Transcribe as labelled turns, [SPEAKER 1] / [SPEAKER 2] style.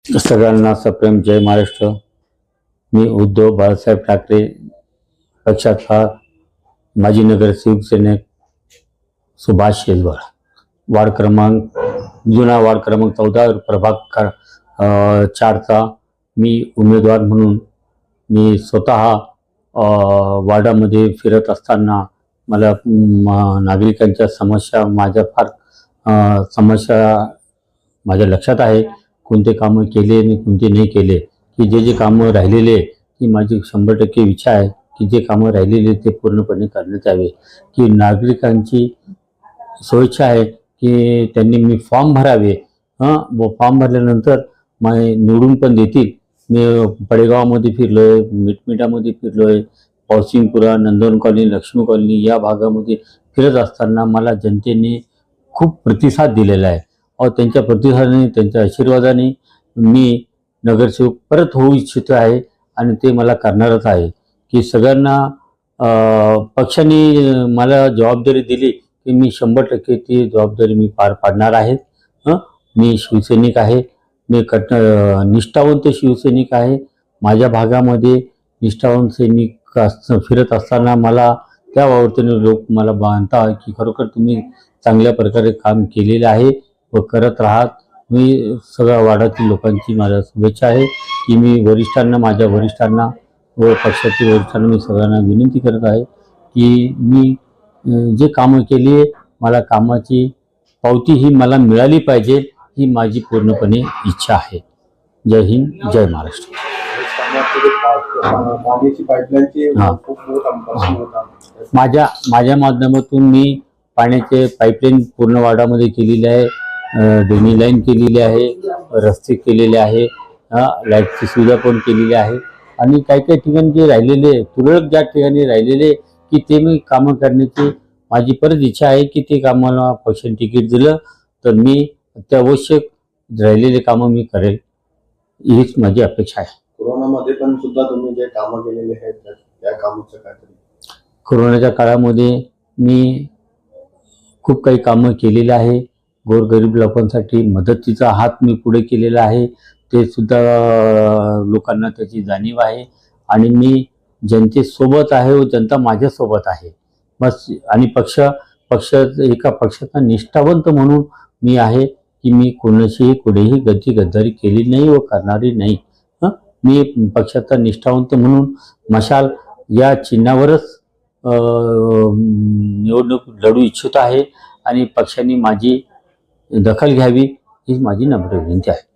[SPEAKER 1] सगळ्यांना सप्रेम जय महाराष्ट्र। मी उद्धव बाळासाहेब ठाकरे पक्षाचा माजी नगरसेवक सेवक सुभाष शेजवळ, वार्ड क्रमांक जुना वार्ड क्रमांक 14 प्रभाग 4चा मी उमेदवार म्हणून मी स्वतः वार्डामध्ये फिरत असताना मला नागरिकांच्या समस्या माझ्या लक्षात आहे। कोणते कामं केले आणि कोणते नाही केले, की जे कामं राहिलेले ती माझी 100% इच्छा आहे की जे कामं राहिलेले ते पूर्णपणे करण्यात यावे। की नागरिकांची सोयीच्छा आहे की त्यांनी मी फॉर्म भरावे, व फॉर्म भरल्यानंतर निवडून पण देतील। मी पडेगावमध्ये फिरलोय, मिठमिठामध्ये फिरलोय, पावसिंगपुरा, नंदन कॉलनी, लक्ष्मी कॉलनी या भागामध्ये फिरत असताना मला जनतेने खूप प्रतिसाद दिलेला आहे और त्यांच्या प्रतिसादाने त्यांच्या आशीर्वादाने मी नगरसेवक परत होऊ इच्छितो आहे आणि ते मला करणारच आहे। की सगळ्यांना पक्षाने मला जबाबदारी दिली की मी 100% ती जबाबदारी मी पार पाडणार आहे। मी शिवसैनिक आहे, मी निष्ठावंत शिवसैनिक आहे। माझ्या भागामध्ये निष्ठावंत सैनिक फिरत असताना मला त्या बाबतीने लोक मला मानतात की खरोखर तुम्ही चांगल्या प्रकारे काम केलेले आहे व करत राहात। मी सगळ्या वार्डातील लोकांची मला शुभेच्छा आहे की मी माझ्या वरिष्ठांना व पक्षातील वरिष्ठांना मी सगळ्यांना विनंती करत आहे की मी जे कामं केली आहे मला कामाची पावती ही मला मिळाली पाहिजे, ही माझी पूर्णपणे इच्छा आहे। जय हिंद, जय महाराष्ट्र। माझ्या माध्यमातून मी पाण्याचे पाईपलाईन पूर्ण वार्डामध्ये केलेली आहे, ड्रेनेज लाईन केलेली आहे, रस्ते केलेले आहे, लाईटची सुविधा पण केलेली आहे आणि काही ठिकाणी जे राहिलेले तुरळक ज्या ठिकाणी राहिलेले की ते मी कामं करण्याची माझी परत इच्छा आहे की ते कामाला पक्षाने तिकीट दिलं तर मी अत्यावश्यक राहिलेले कामं मी करेल, हीच माझी अपेक्षा आहे।
[SPEAKER 2] कोरोनामध्ये पण सुद्धा तुम्ही जे कामं केलेले आहेत त्या कामाचं काय?
[SPEAKER 1] कोरोनाच्या काळामध्ये मी खूप काही कामं केलेली आहे। गोरगरीब लोकांसाठी मदतीचा हात मी पुढे केलेला आहे, ते सुद्धा लोकांना त्याची जाणीव आहे आणि मी जनतेसोबत आहे व जनता माझ्यासोबत आहे बस। आणि एका पक्षाचा निष्ठावंत म्हणून मी आहे की मी कोणाशीही कुठेही गद्दारी केली नाही व करणारी नाही। मी पक्षाचा निष्ठावंत म्हणून मशाल या चिन्हावरच निवडणूक लढू इच्छित आहे आणि पक्षाने माझी दखल घ्यावी ही माझी नम्र विनंती आहे।